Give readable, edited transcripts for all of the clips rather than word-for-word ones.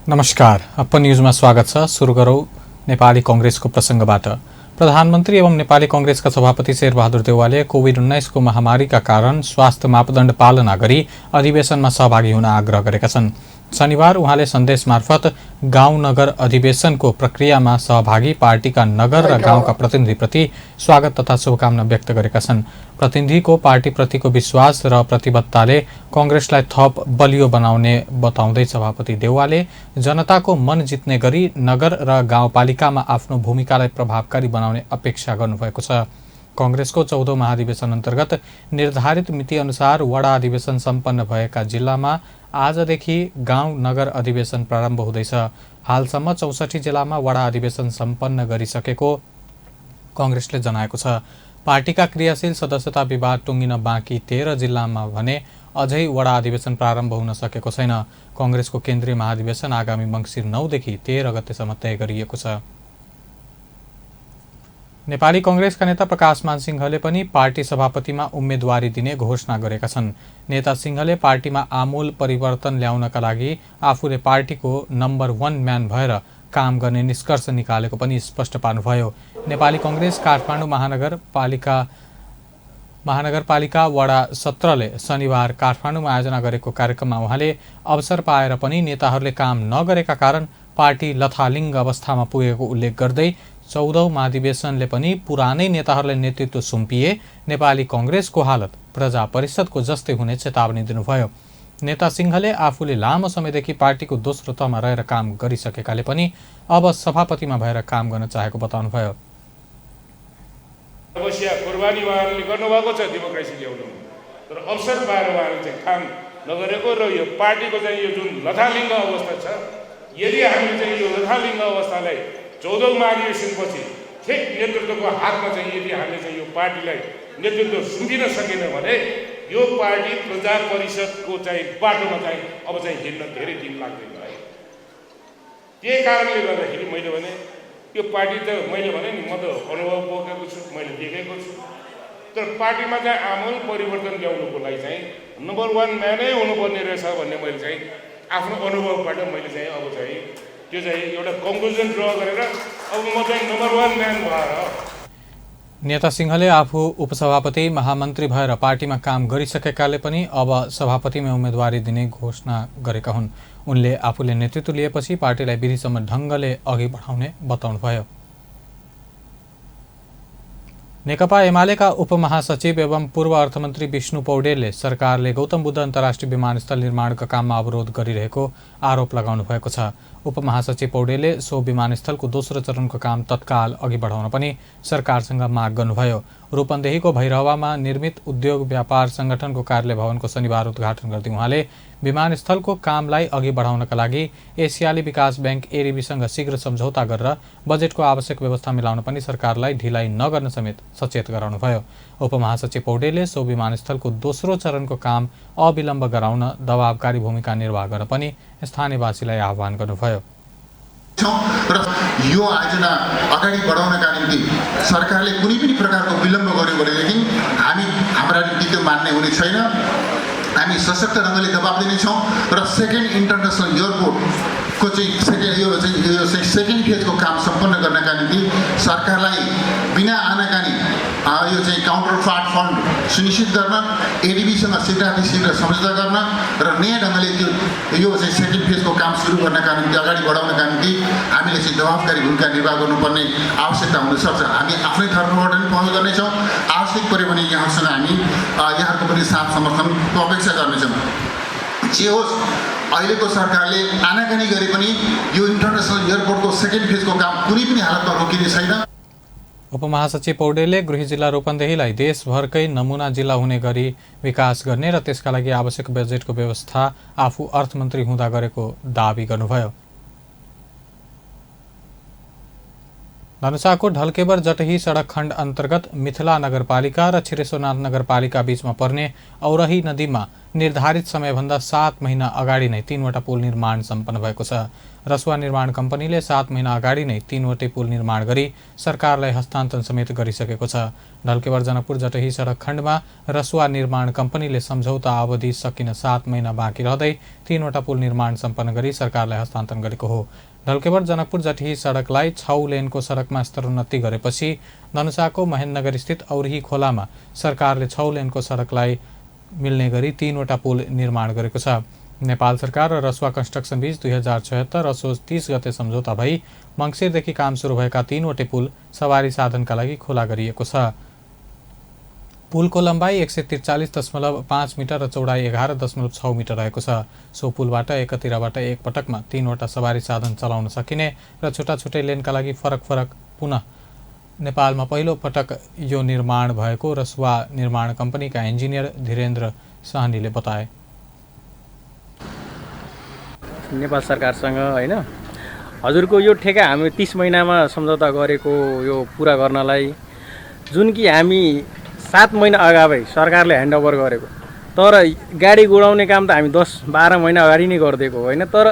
नमस्कार, अपन न्यूजमा स्वागत छ। सुरु गरौं नेपाली कांग्रेसको प्रसंगबाट। प्रधानमन्त्री एवं नेपाली कांग्रेसका सभापति शेरबहादुर देउवाले कोभिड-19 को महामारीका कारण स्वास्थ्य मापदण्ड पालना गरी अधिवेशनमा सहभागी हुन आग्रह गरेका छन्। शनिबार उहाँले सन्देश मार्फत गाउँ नगर अधिवेशनको प्रक्रियामा सहभागी पार्टीका नगर र गाउँका प्रतिनिधिप्रति स्वागत तथा शुभकामना व्यक्त गरेका छन्। प्रतिनिधिको पार्टीप्रतिको विश्वास र प्रतिबद्धताले कांग्रेसलाई थप बलियो बनाउने बताउँदै सभापति देउवाले जनताको मन जित्ने गरी नगर र गाउँपालिकामा आफ्नो भूमिकालाई प्रभावकारी बनाउने अपेक्षा गर्नुभएको छ। कांग्रेसको 14औं महाधिवेशन अन्तर्गत निर्धारित मिति अनुसार वडा अधिवेशन सम्पन्न भएका जिल्लामा आजदेखि गाउँ नगर अधिवेशन प्रारम्भ हुँदैछ। हालसम्म 64 जिल्लामा वडा अधिवेशन सम्पन्न गरिसकेको कांग्रेसले जनाएको छ। पार्टीका क्रियाशील सदस्यता विवाद टुङ्गिन बाँकी 13 जिल्लामा भने अझै वडा अधिवेशन प्रारम्भ हुन सकेको छैन। कांग्रेसको केन्द्रीय महाधिवेशन आगामी मङ्सिर 9 देखि 13 गतेसम्म तय गरिएको छ। नेपाली कांग्रेसका नेता प्रकाशमान सिंहले पनि पार्टी सभापतिमा उम्मेदवारी दिने घोषणा गरेका छन्। नेता सिंहले पार्टीमा आमूल परिवर्तन ल्याउनका लागि आफूले पार्टीको नम्बर 1 म्यान भएर काम गर्ने निष्कर्ष निकालेको पनि स्पष्ट पार्नुभयो। नेपाली कांग्रेस काठमाडौँ महानगरपालिका वडा 17 ले शनिबार काठमाडौँमा आयोजना गरेको कार्यक्रममा उहाँले अवसर पाएर पनि नेताहरूले काम नगरेका कारण पार्टी लथालिङ्ग अवस्थामा पुगेको उल्लेख गर्दै 14औं महाधिवेशनले पनि पुरानै नेताहरूलाई नेतृत्व सुम्पिए नेपाली कांग्रेसको हालत प्रजा परिषदको जस्तै हुने चेतावनी दिनुभयो। नेता सिंहले आफूले लामो समयदेखि पार्टीको दोस्रो तहमा रहेर काम गरिसकेकाले पनि अब सभापतिमा भएर काम गर्न चाहेको बताउनुभयो। अवश्य कुर्बानी उहाँहरूले गर्नुभएको छ डेमोक्रेसी ल्याउनु, तर अवसर पाएर उहाँहरूले चाहिँ काम नगरेको र यो पार्टीको चाहिँ यो जुन लथालिङ्ग अवस्था छ, यदि हामीले चाहिँ यो लथालिङ्ग अवस्थालाई 14औं महाधिवेशनपछि ठिक नेतृत्वको हातमा चाहिँ यदि हामीले चाहिँ यो पार्टीलाई नेतृत्व सुम्पिन सकेन भने यो पार्टी प्रजा परिषदको चाहिँ बाटोमा चाहिँ अब चाहिँ हिँड्न धेरै दिन लाग्दैन है। त्यही कारणले गर्दाखेरि मैले भने यो पार्टी त मैले भने नि म त अनुभव बोकेको छु, मैले देखेको छु, तर पार्टीमा चाहिँ आमूल परिवर्तन ल्याउनुको लागि चाहिँ नम्बर 1 म्यानै हुनुपर्ने रहेछ भन्ने मैले चाहिँ आफ्नो अनुभवबाट मैले चाहिँ अब चाहिँ त्यो चाहिँ एउटा कन्क्लुजन ड्र गरेर अब म चाहिँ नम्बर 1 म्यान भएर। नेता सिंहले आफू उपसभापति महामन्त्री भएर पार्टीमा काम गरिसकेकाले पनि अब सभापतिमा उम्मेदवारी दिने घोषणा गरेका हुन्। उनले आफूले नेतृत्व लिएपछि पार्टीलाई विधिसम्म ढङ्गले अघि बढाउने बताउनुभयो। नेकपा एमालेका उपमहासचिव एवं पूर्व अर्थमन्त्री विष्णु पौडेलले सरकारले गौतम बुद्ध अन्तर्राष्ट्रिय विमानस्थल निर्माणका काममा अवरोध गरिरहेको आरोप लगाउनु भएको छ। उपमहासचिव पौडेलले सो विमानस्थलको दोस्रो चरणको काम तत्काल अघि बढाउन पनि सरकारसँग माग गर्नुभयो। रूपन्देहीको भैरहवामा निर्मित उद्योग व्यापार संगठनको कार्यालय भवनको शनिबार उद्घाटन गर्दै उहाँले विमानस्थलको कामलाई अघि बढाउनका लागि एसियाली विकास बैंक एडीबीसँग शीघ्र सम्झौता गरेर बजेटको आवश्यक व्यवस्था मिलाउन पनि सरकारलाई ढिलाइ नगर्न समेत सचेत गराउनुभयो। उपमहासचिव पौडेलले सो विमानस्थलको दोस्रो चरणको काम अविलम्ब गराउन दबावकारी भूमिका निर्वाह गर्न पनि स्थानीयवासीलाई आह्वान गर्नुभयो। र यो आयोजना अगाडि बढाउनका निम्ति सरकारले कुनै पनि प्रकारको विलम्ब गर्यो भनेदेखि हाम्रा निम्ति त्यो मान्ने हुने छैन। हामी सशक्त ढङ्गले दबाब दिनेछौँ र सेकेन्ड इन्टरनेसनल एयरपोर्टको चाहिँ सेकेन्ड फेजको काम सम्पन्न गर्नका निम्ति सरकारलाई बिना आनाकानी यो चाहिँ काउन्टर पार्ट फन्ड सुनिश्चित गर्न, एडीबीसँग शीघ्र सम्झौता गर्न र नयाँ ढङ्गले त्यो यो चाहिँ सेकेन्ड फेजको काम सुरु गर्नका निम्ति अगाडि बढाउनका निम्ति हामीले चाहिँ दबावकारी भूमिका निर्वाह गर्नुपर्ने आवश्यकता हुनसक्छ। हामी आफ्नै तर्फबाट पनि पहल गर्नेछौँ। आवश्यक पऱ्यो भने यहाँसँग हामी यहाँहरूको पनि साथ समर्थनको अपेक्षा गर्नेछौँ। जे होस्, अहिलेको सरकारले आनाकानी गरे पनि यो इन्टरनेसनल एयरपोर्टको सेकेन्ड फेजको काम कुनै पनि हालतमा रोकिने छैन। उपमहासचिव पौडेलले गृह जिल्ला रूपन्देहीलाई देशभरकै नमुना जिल्ला हुने गरी विकास गर्ने र त्यसका लागि आवश्यक बजेटको व्यवस्था आफू अर्थमन्त्री हुँदा गरेको दावी गर्नुभयो। धनुषाको ढल्केबर जटही सडक खण्ड अन्तर्गत मिथिला नगरपालिका र छिरेश्वरनाथ नगरपालिका बीचमा पर्ने औरही नदीमा निर्धारित समयभन्दा 7 महिना अगाडि नै 3वटा पुल निर्माण सम्पन्न भएको छ। रसुवा निर्माण कम्पनीले 7 महिना अगाडि नै 3वटै पुल निर्माण गरी सरकारलाई हस्तान्तरण समेत गरिसकेको छ। ढल्केवर जनकपुर जटही सडक खण्डमा रसुवा निर्माण कम्पनीले सम्झौता अवधि सकिन 7 महिना बाँकी रहँदै 3वटा पुल निर्माण सम्पन्न गरी सरकारलाई हस्तान्तरण गरेको हो। ढल्केवर जनकपुर जटही सडकलाई 6 लेनको सडकमा स्तरोन्नति गरेपछि धनुषाको महेन्द्रनगर स्थित औरही खोलामा सरकारले 6 लेनको सडकलाई मिल्ने गरी 3वटा पुल निर्माण गरेको छ। नेपाल सरकार र रसुवा कन्स्ट्रक्सन बीच 2076 असोज 30 गते सम्झौता भई मङ्सिरदेखि काम सुरु भएका 3वटै पुल सवारी साधनका लागि खुला गरिएको छ। पुलको लम्बाइ 143.5 मिटर र चौडाइ 11.6 मिटर रहेको छ। सो पुलबाट एकतिरबाट एक पटकमा 3वटा सवारी साधन चलाउन सकिने र छुट्टा छुट्टै लेनका लागि फरक पुनः नेपालमा पहिलो पटक यो निर्माण भएको रसुवा निर्माण कम्पनीका इन्जिनियर धीरेन्द्र साहनीले बताए। नेपाल सरकारसँग हैन हजुरको यो ठेका हामी 30 महिनामा सम्झौता गरेको यो पुरा गर्नलाई जुन कि हामी 7 महिना अगावै सरकारले ह्यान्डओभर गरेको, तर गाडी गुडाउने काम त हामी 10-12 महिना अगाडि नै गरिदिएको होइन, तर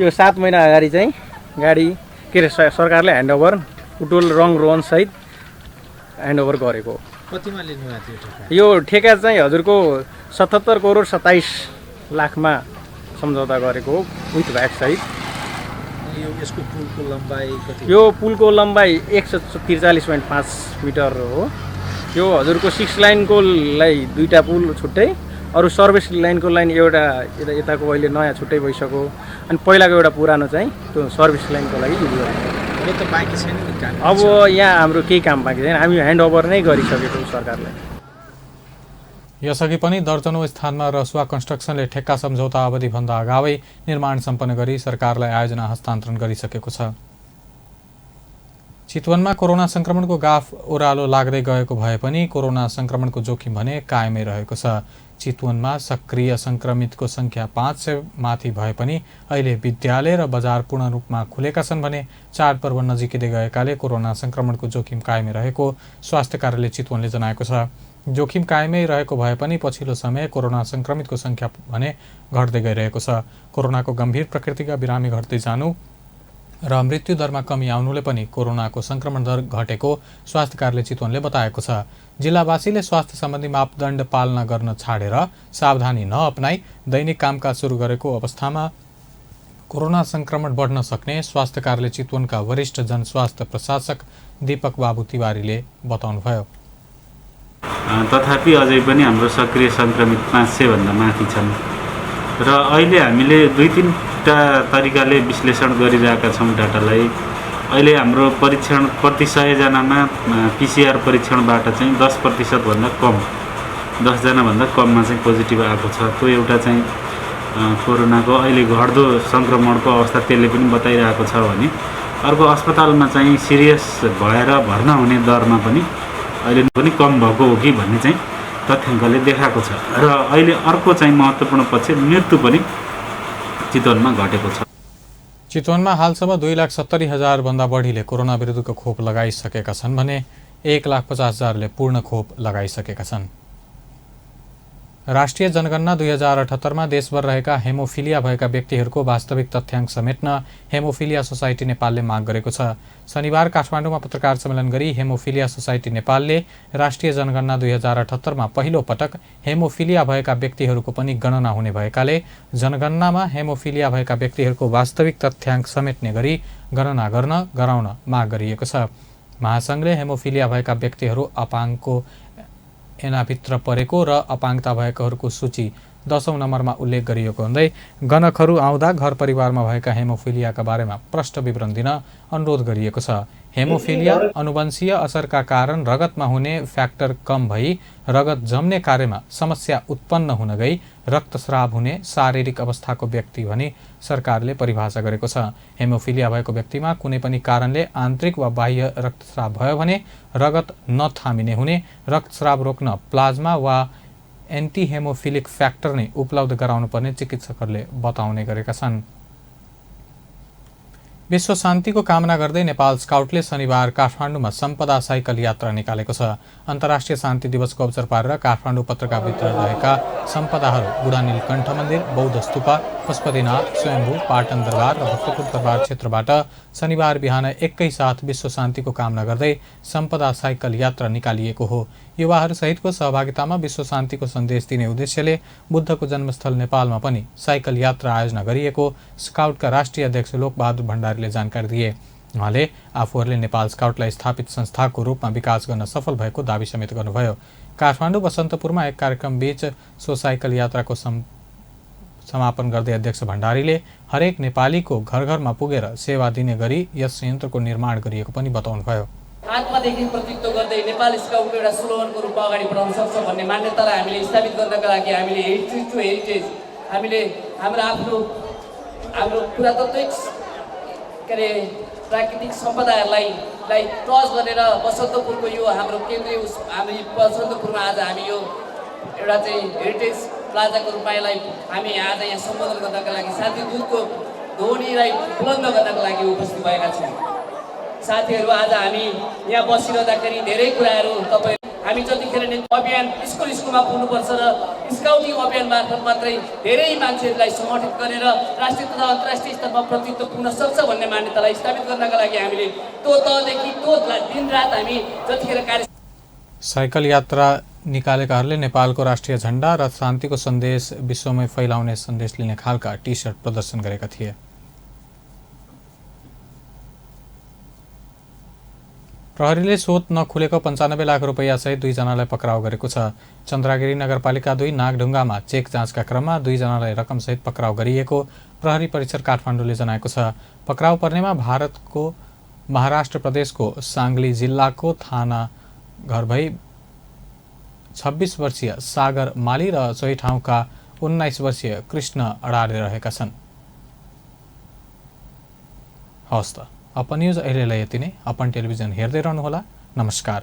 यो 7 महिना अगाडि चाहिँ गाडी के अरे सरकारले ह्यान्डओभर टोटल रङ रोहन सहित ह्यान्डओभर गरेको। कतिमा लिनुभएको थियो ठेका? यो ठेका चाहिँ हजुरको 77 करोड 27 लाखमा सम्झौता गरेको हो विथ भ्याट सहित। यसको पुलको लम्बाइ कति? यो पुलको लम्बाइ 143.5 मिटर हो। यो हजुरको 6 लाइनको लागि 2टा पुल छुट्टै, अरू सर्भिस लाइनको लाइन एउटा यताको अहिले नयाँ छुट्टै भइसक्यो, अनि पहिलाको एउटा पुरानो चाहिँ त्यो सर्भिस लाइनको लागि युज गरेको। अब त बाँकी छैन नि काम? अब यहाँ हाम्रो केही काम बाँकी छैन, हामी ह्यान्डओभर नै गरिसकेको सरकारलाई। यसअघि पनि दर्जनौं स्थानमा रसुवा कन्स्ट्रक्सनले ठेक्का सम्झौता अवधिभन्दा अगावै निर्माण सम्पन्न गरी सरकारलाई आयोजना हस्तान्तरण गरिसकेको छ। चितवनमा कोरोना संक्रमणको गाफ ओह्रालो लाग्दै गएको भए पनि कोरोना संक्रमणको जोखिम भने कायमै रहेको छ। चितवनमा सक्रिय संक्रमितको संख्या 500 माथि भए पनि अहिले विद्यालय र बजार पूर्ण रूपमा खुलेका छन् भने चाडपर्व नजिकै गएकाले कोरोना संक्रमणको जोखिम कायमै रहेको स्वास्थ्य कार्यालय चितवनले जनाएको छ। जोखिम कायमै रहेको भए पनि पछिल्लो समय कोरोना संक्रमितको संख्या भने घट्दै गइरहेको छ। कोरोनाको गम्भीर प्रकृतिका बिरामी घट्दै जानु र मृत्यु दरमा कमी आउनुले पनि कोरोनाको संक्रमण दर घटेको स्वास्थ्य कार्यालय चितवनले बताएको छ। जिल्लावासीले स्वास्थ्य सम्बन्धी मापदण्ड पालना गर्न छाडेर सावधानी नअपनाई दैनिक कामकाज सुरु गरेको अवस्थामा कोरोना संक्रमण बढ्न सक्ने स्वास्थ्य कार्यालय चितवनका वरिष्ठ जनस्वास्थ्य प्रशासक दीपक बाबु तिवारीले बताउनुभयो। तथापि अझै पनि हाम्रो सक्रिय सङ्क्रमित 500 भन्दा माथि छन् र अहिले हामीले 2-3टा तरिकाले विश्लेषण गरिरहेका छौँ डाटालाई। अहिले हाम्रो परीक्षण प्रति 100 जनामा PCR परीक्षणबाट चाहिँ 10% भन्दा कम, 10 जनाभन्दा कममा चाहिँ पोजिटिभ आएको छ। त्यो एउटा चाहिँ कोरोनाको अहिले घट्दो सङ्क्रमणको अवस्था त्यसले पनि बताइरहेको छ भने अर्को अस्पतालमा चाहिँ सिरियस भएर भर्ना हुने दरमा पनि अहिले पनि कम भएको हो कि भन्ने चाहिँ तथ्याङ्कले देखाएको छ। र अहिले अर्को चाहिँ महत्त्वपूर्ण पक्ष मृत्यु पनि चितवनमा घटेको छ। चितवनमा हालसम्म 2,70,000 भन्दा बढीले कोरोना विरुद्धको खोप लगाइसकेका छन् भने 1,50,000ले पूर्ण खोप लगाइसकेका छन्। राष्ट्रिय जनगणना 2078मा देशभर रहेका हेमोफिलिया भएका व्यक्तिहरूको वास्तविक तथ्याङ्क समेट्न हेमोफिलिया सोसाइटी नेपालले माग गरेको छ। शनिबार काठमाडौँमा पत्रकार सम्मेलन गरी हेमोफिलिया सोसाइटी नेपालले राष्ट्रिय जनगणना 2078मा पहिलो पटक हेमोफिलिया भएका व्यक्तिहरूको पनि गणना हुने भएकाले जनगणनामा हेमोफिलिया भएका व्यक्तिहरूको वास्तविक तथ्याङ्क समेट्ने गरी गणना गर्न गराउन माग गरिएको छ। महासङ्घले हेमोफिलिया भएका व्यक्तिहरू अपाङ्गको एनाभित्र परेको र अपाङ्गता भएकाहरूको सूची 10औं नम्बरमा उल्लेख गरिएको हुँदै गणकहरू आउँदा घर परिवारमा भएका हेमोफिलियाका बारेमा प्रष्ट विवरण दिन अनुरोध गरिएको छ। हेमोफिलिया अनुवंशीय असरका कारण रगतमा हुने फ्याक्टर कम भई रगत जम्ने कार्यमा समस्या उत्पन्न हुन गई रक्तस्राव हुने शारीरिक अवस्थाको व्यक्ति भनी सरकारले परिभाषा गरेको छ। हेमोफिलिया भएको व्यक्तिमा कुनै पनि कारणले आन्तरिक वा बाह्य रक्तस्राव भयो भने रगत नथामिने हुने, रक्तस्राव रोक्न प्लाज्मा वा एन्टी हेमोफिलिक फ्याक्टर नै उपलब्ध गराउनुपर्ने चिकित्सकहरूले बताउने गरेका छन्। विश्व शान्तिको कामना गर्दै नेपाल स्काउटले शनिबार काठमाडौँमा सम्पदा साइकल यात्रा निकालेको छ। अन्तर्राष्ट्रिय शान्ति दिवसको अवसर पारेर काठमाडौँ उपत्यकाभित्र रहेका सम्पदाहरू बुढा नीलकण्ठ मन्दिर, बौद्ध स्तूपा, पशुपतिनाथ, स्वयम्भू, पाटन दरबार र भक्तपुर दरबार क्षेत्रबाट शनिबार बिहान एकैसाथ विश्व शान्तिको कामना गर्दै सम्पदा साइकल यात्रा निकालिएको हो। युवाहरूसहितको सहभागितामा विश्व शान्तिको सन्देश दिने उद्देश्यले बुद्धको जन्मस्थल नेपालमा पनि साइकल यात्रा आयोजना गरिएको स्काउटका राष्ट्रिय अध्यक्ष लोकबहादुर भण्डारीले जानकारी दिए। उहाँले आफूहरूले नेपाल स्काउटलाई स्थापित संस्थाको रूपमा विकास गर्न सफल भएको दावी समेत गर्नुभयो। काठमाडौँ बसन्तपुरमा एक कार्यक्रम बीच सो साइकल यात्राको समापन गर्दै अध्यक्ष भण्डारीले हरेक नेपालीको घर घरमा पुगेर सेवा दिने गरी यस संयन्त्रको निर्माण गरिएको पनि बताउनुभयो। आत्मादेखि प्रतित्व गर्दै नेपाल स्काउटको एउटा स्लोगनको रूपमा अगाडि बढाउन सक्छ भन्ने मान्यतालाई हामीले स्थापित गर्नका लागि हामीले हेरिटेज टु हेरिटेज हामीले हाम्रो पुरातात्विक प्राकृतिक सम्पदाहरूलाई टच गरेर बसन्तपुरको यो हाम्रो केन्द्रीय हामी बसन्तपुरमा आज हामी यो एउटा चाहिँ हेरिटेज प्लाजाको रूपमा यसलाई हामी आज यहाँ सम्बोधन गर्नका लागि शान्ति दूतको ध्वनिलाई बुलन्द गर्नका लागि उपस्थित भएका छौँ। साथीहरू, आज हामी यहाँ बसिरहँदाखेरि धेरै कुराहरू तपाईँ हामी जतिखेर अभियान स्कुलमा पुग्नुपर्छ र स्काउटिङ अभियान मार्फत मात्रै धेरै मान्छेहरूलाई सङ्गठित गरेर राष्ट्रिय तथा अन्तर्राष्ट्रिय स्तरमा प्रतिनिधित्व पुग्न सक्छ भन्ने मान्यतालाई स्थापित गर्नका लागि हामीले त्यो तहदेखि त्यो दिनरात हामी जतिखेर कार्य साइकल यात्रा निकालेकाहरूले नेपालको राष्ट्रिय झण्डा र शान्तिको सन्देश विश्वमै फैलाउने सन्देश लिने खालका टी सर्ट प्रदर्शन गरेका थिए। प्रहरीले शोध नखुलेको 95 लाख रुपैयाँ सहित 2 जनालाई पक्राउ गरेको छ। चन्द्रागिरी नगरपालिका 2 नागढुङ्गामा चेक जाँचका क्रममा 2 जनालाई रकमसहित पक्राउ गरिएको प्रहरी परिसर काठमाडौँले जनाएको छ। पक्राउ पर्नेमा भारतको महाराष्ट्र प्रदेशको सांगली जिल्लाको थाना घर भई 26 वर्षीय सागर माली र सोही ठाउँका 19 वर्षीय कृष्ण अडाले रहेका छन्। हवस् त अपन न्युज अहिलेलाई यति नै। अपन टेलिभिजन हेर्दै रहनुहोला। नमस्कार।